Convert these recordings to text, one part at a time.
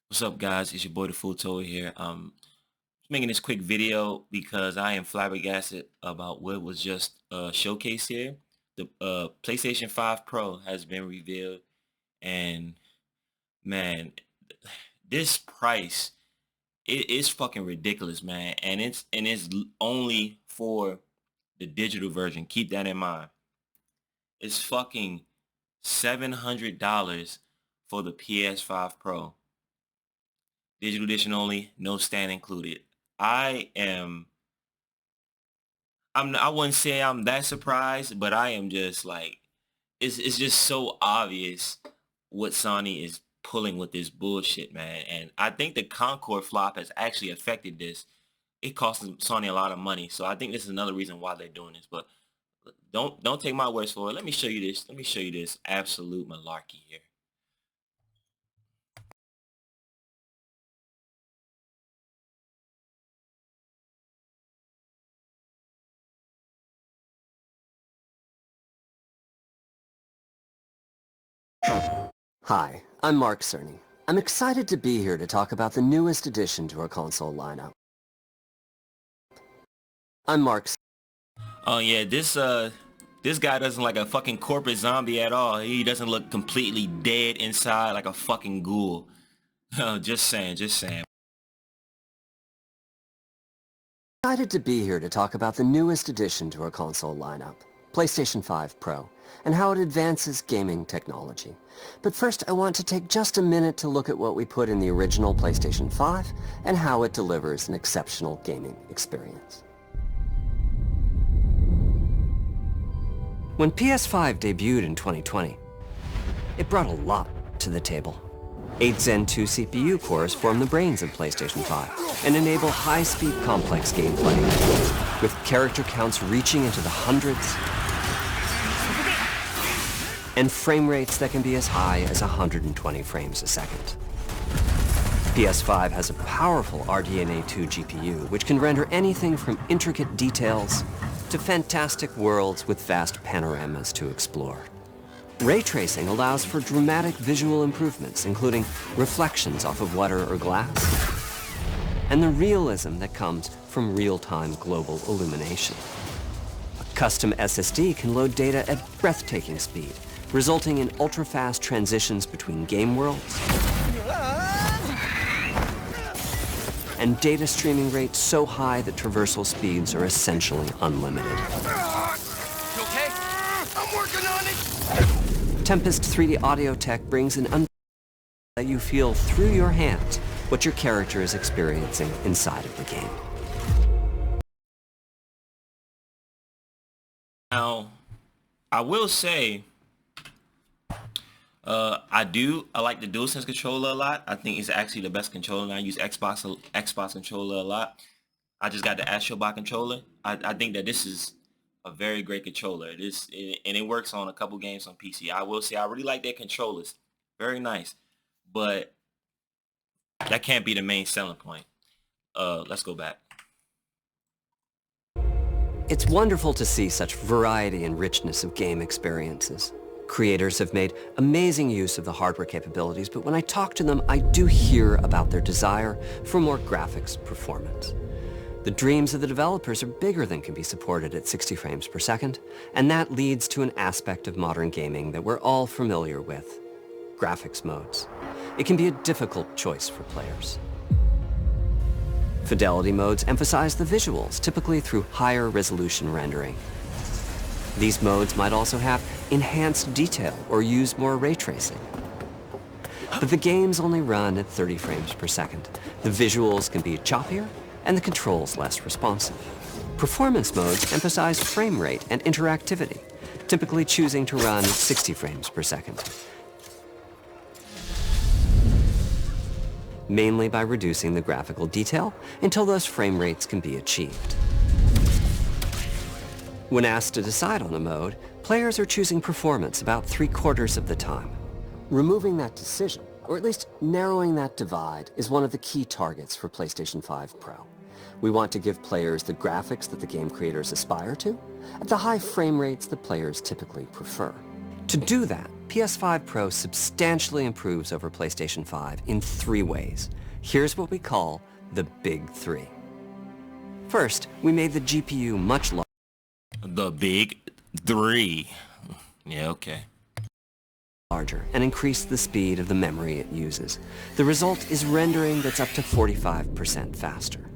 What's up, guys? It's your boy the Full Tower here. Just making this quick video because I am flabbergasted about what was just showcased here. The PlayStation 5 Pro has been revealed, and man, this price it is fucking ridiculous, man. And it's only for the digital version. Keep that in mind. It's fucking $700 for the PS5 Pro. Digital edition only, no stand included. I am I wouldn't say I'm that surprised, but I am just like it's just so obvious what Sony is pulling with this bullshit, man. And I think the Concord flop has actually affected this. It cost Sony a lot of money. So I think this is another reason why they're doing this. But don't take my words for it. Let me show you this. Let me show you this absolute malarkey here. Hi, I'm Mark Cerny. I'm excited to be here to talk about the newest addition to our console lineup. I'm Mark. Oh yeah, this guy doesn't like a fucking corporate zombie at all. He doesn't look completely dead inside like a fucking ghoul. Just saying, just saying. Excited to be here to talk about the newest addition to our console lineup, PlayStation 5 Pro, and how it advances gaming technology. But first, I want to take just a minute to look at what we put in the original PlayStation 5 and how it delivers an exceptional gaming experience. When PS5 debuted in 2020, it brought a lot to the table. 8 Zen 2 CPU cores form the brains of PlayStation 5 and enable high-speed complex gameplay, with character counts reaching into the hundreds and frame rates that can be as high as 120 frames a second. PS5 has a powerful RDNA 2 GPU, which can render anything from intricate details to fantastic worlds with vast panoramas to explore. Ray tracing allows for dramatic visual improvements, including reflections off of water or glass, and the realism that comes from real-time global illumination. A custom SSD can load data at breathtaking speed, resulting in ultra-fast transitions between game worlds and data streaming rates so high that traversal speeds are essentially unlimited. You okay? I'm working on it! Tempest 3D audio tech brings an that you feel through your hands what your character is experiencing inside of the game. Now, I will say, I like the DualSense controller a lot. I think it's actually the best controller. And I use Xbox controller a lot. I just got the Astrobot controller. I think that this is a very great controller. And it works on a couple games on PC. I will say I really like their controllers. Very nice. But that can't be the main selling point. Let's go back. It's wonderful to see such variety and richness of game experiences. Creators have made amazing use of the hardware capabilities, but when I talk to them, I do hear about their desire for more graphics performance. The dreams of the developers are bigger than can be supported at 60 frames per second, and that leads to an aspect of modern gaming that we're all familiar with: graphics modes. It can be a difficult choice for players. Fidelity modes emphasize the visuals, typically through higher resolution rendering. These modes might also have enhanced detail or use more ray tracing. But the games only run at 30 frames per second. The visuals can be choppier and the controls less responsive. Performance modes emphasize frame rate and interactivity, typically choosing to run at 60 frames per second, mainly by reducing the graphical detail until those frame rates can be achieved. When asked to decide on a mode, players are choosing performance about 3/4 of the time. Removing that decision, or at least narrowing that divide, is one of the key targets for PlayStation 5 Pro. We want to give players the graphics that the game creators aspire to, at the high frame rates that players typically prefer. To do that, PS5 Pro substantially improves over PlayStation 5 in 3 ways. Here's what we call the Big 3. First, we made the GPU much The Big 3. Yeah, okay. larger and increased the speed of the memory it uses. The result is rendering that's up to 45% faster.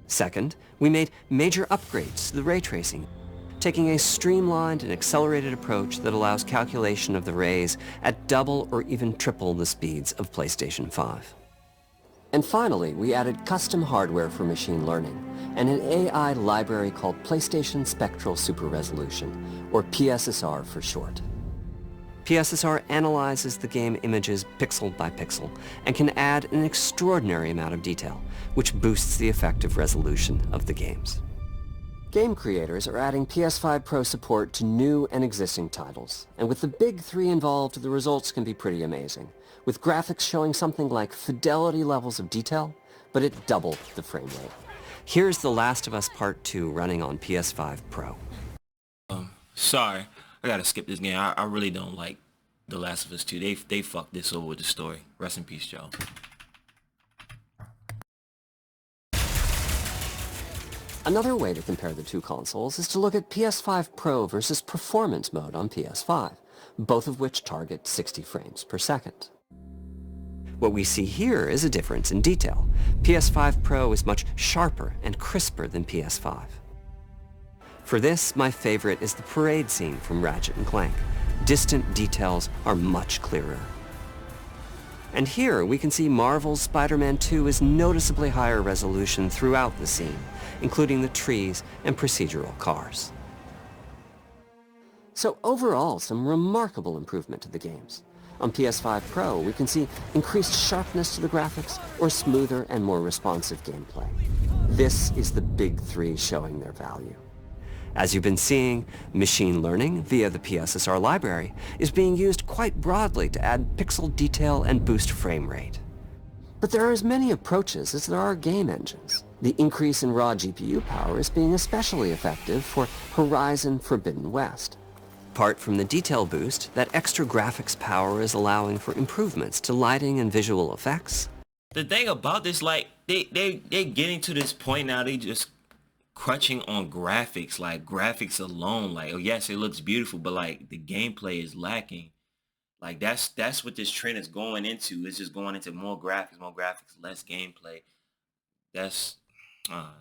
Second, we made major upgrades to the ray tracing, taking a streamlined and accelerated approach that allows calculation of the rays at double or even triple the speeds of PlayStation 5. And finally, we added custom hardware for machine learning and an AI library called PlayStation Spectral Super Resolution, or PSSR for short. PSSR analyzes the game images pixel by pixel and can add an extraordinary amount of detail, which boosts the effective resolution of the games. Game creators are adding PS5 Pro support to new and existing titles, and with the Big 3 involved, the results can be pretty amazing, with graphics showing something like fidelity levels of detail, but at double the frame rate. Here's The Last of Us Part 2 running on PS5 Pro. Sorry, I gotta skip this game. I really don't like The Last of Us 2. They fucked this over with the story. Rest in peace, Joe. Another way to compare the two consoles is to look at PS5 Pro versus Performance mode on PS5, both of which target 60 frames per second. What we see here is a difference in detail. PS5 Pro is much sharper and crisper than PS5. For this, my favorite is the parade scene from Ratchet & Clank. Distant details are much clearer. And here we can see Marvel's Spider-Man 2 is noticeably higher resolution throughout the scene, including the trees and procedural cars. So overall, some remarkable improvement to the games. On PS5 Pro, we can see increased sharpness to the graphics or smoother and more responsive gameplay. This is the Big 3 showing their value. As you've been seeing, machine learning via the PSSR library is being used quite broadly to add pixel detail and boost frame rate. But there are as many approaches as there are game engines. The increase in raw GPU power is being especially effective for Horizon Forbidden West. Apart from the detail boost, that extra graphics power is allowing for improvements to lighting and visual effects. The thing about this, like, they're getting to this point now, they just crunching on graphics, like graphics alone. Like, oh yes, it looks beautiful, but like the gameplay is lacking. Like that's what this trend is going into. It's just going into more graphics, less gameplay. That's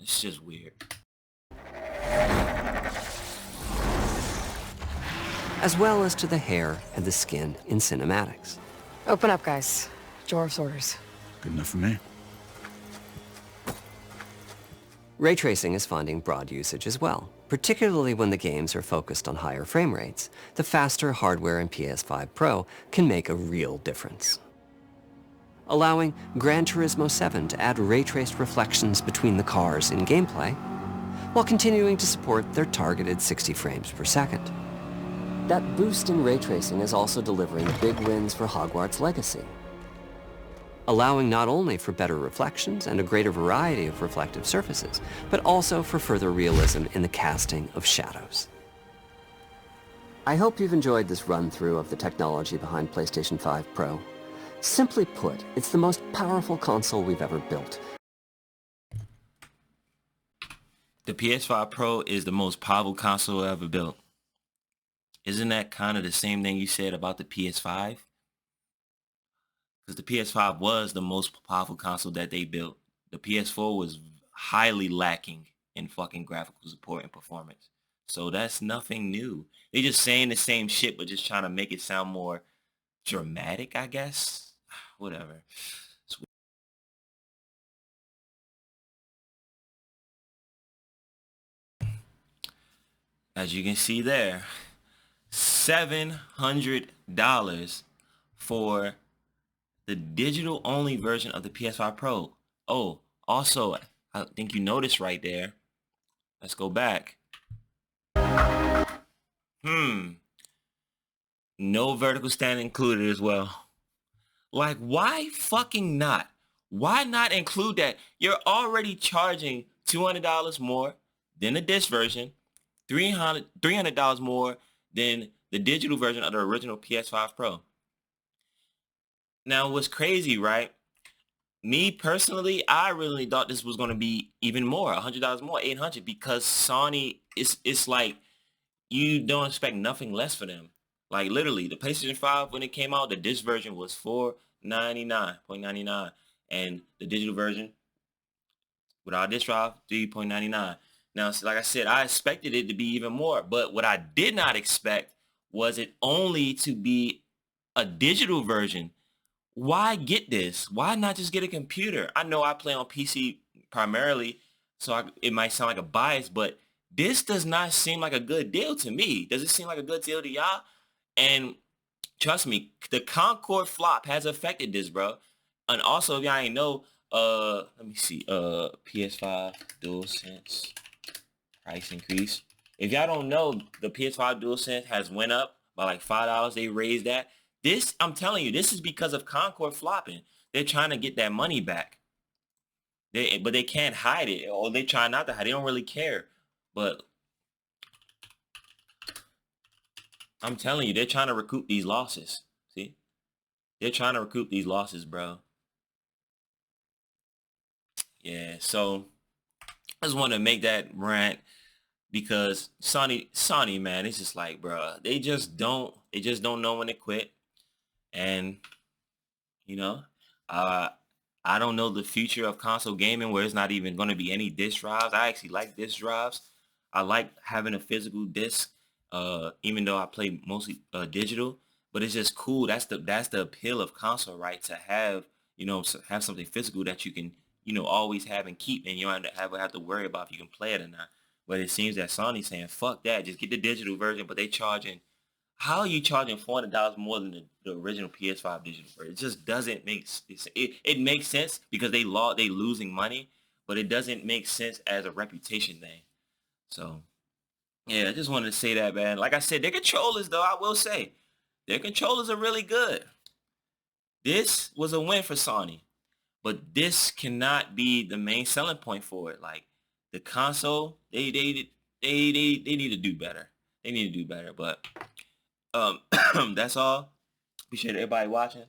it's just weird. As well as to the hair and the skin in cinematics. Open up, guys. Jorv's orders. Good enough for me. Ray tracing is finding broad usage as well, particularly when the games are focused on higher frame rates. The faster hardware in PS5 Pro can make a real difference. Allowing Gran Turismo 7 to add ray-traced reflections between the cars in gameplay, while continuing to support their targeted 60 frames per second. That boost in ray tracing is also delivering big wins for Hogwarts Legacy, allowing not only for better reflections and a greater variety of reflective surfaces, but also for further realism in the casting of shadows. I hope you've enjoyed this run-through of the technology behind PlayStation 5 Pro. Simply put, it's the most powerful console we've ever built. The PS5 Pro is the most powerful console ever built. Isn't that kind of the same thing you said about the PS5? Because the PS5 was the most powerful console that they built. The PS4 was highly lacking in fucking graphical support and performance. So that's nothing new. They just saying the same shit, but just trying to make it sound more dramatic, I guess. Whatever. As you can see there, $700 for the digital only version of the PS5 Pro. Oh, also, I think you noticed right there. Let's go back. No vertical stand included as well. Like, why fucking not? Why not include that? You're already charging $200 more than the disc version, $300 more than the digital version of the original PS5 Pro. Now, what's crazy, right? Me personally, I really thought this was going to be even more, $100 more, 800, because Sony, it's like you don't expect nothing less for them. Like literally, the PlayStation 5 when it came out, the disc version was $499.99, and the digital version without disc drive, $3.99. Now, so like I said, I expected it to be even more, but what I did not expect was it only to be a digital version. Why get this? Why not just get a computer? I know I play on PC primarily, so it might sound like a bias, but this does not seem like a good deal to me. Does it seem like a good deal to y'all? And trust me, the Concord flop has affected this, bro. And also, if y'all ain't know, let me see, PS5 DualSense price increase. If y'all don't know, the PS5 DualSense has went up by like $5. They raised that. This, I'm telling you, this is because of Concord flopping. They're trying to get that money back. But they can't hide it, or they try not to hide it. They don't really care. But I'm telling you, they're trying to recoup these losses. See? They're trying to recoup these losses, bro. Yeah, so I just want to make that rant because Sony, man, it's just like, bro, they just don't know when to quit. And you know, I don't know the future of console gaming where it's not even going to be any disc drives. I actually like disc drives. I like having a physical disc, even though I play mostly digital. But it's just cool. That's the appeal of console, right? To have, have something physical that you can, always have and keep, and you don't have to worry about if you can play it or not. But it seems that Sony's saying, fuck that, just get the digital version. But they charging, how are you charging $400 more than the original PS5 digital version? It just doesn't make sense. It makes sense because they losing money, but it doesn't make sense as a reputation thing. So, yeah, I just wanted to say that, man. Like I said, their controllers, though, I will say, their controllers are really good. This was a win for Sony, but this cannot be the main selling point for it. Like, the console, they need to do better. They need to do better, but that's all. Appreciate everybody watching,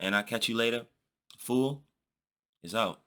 and I'll catch you later. Fool is out.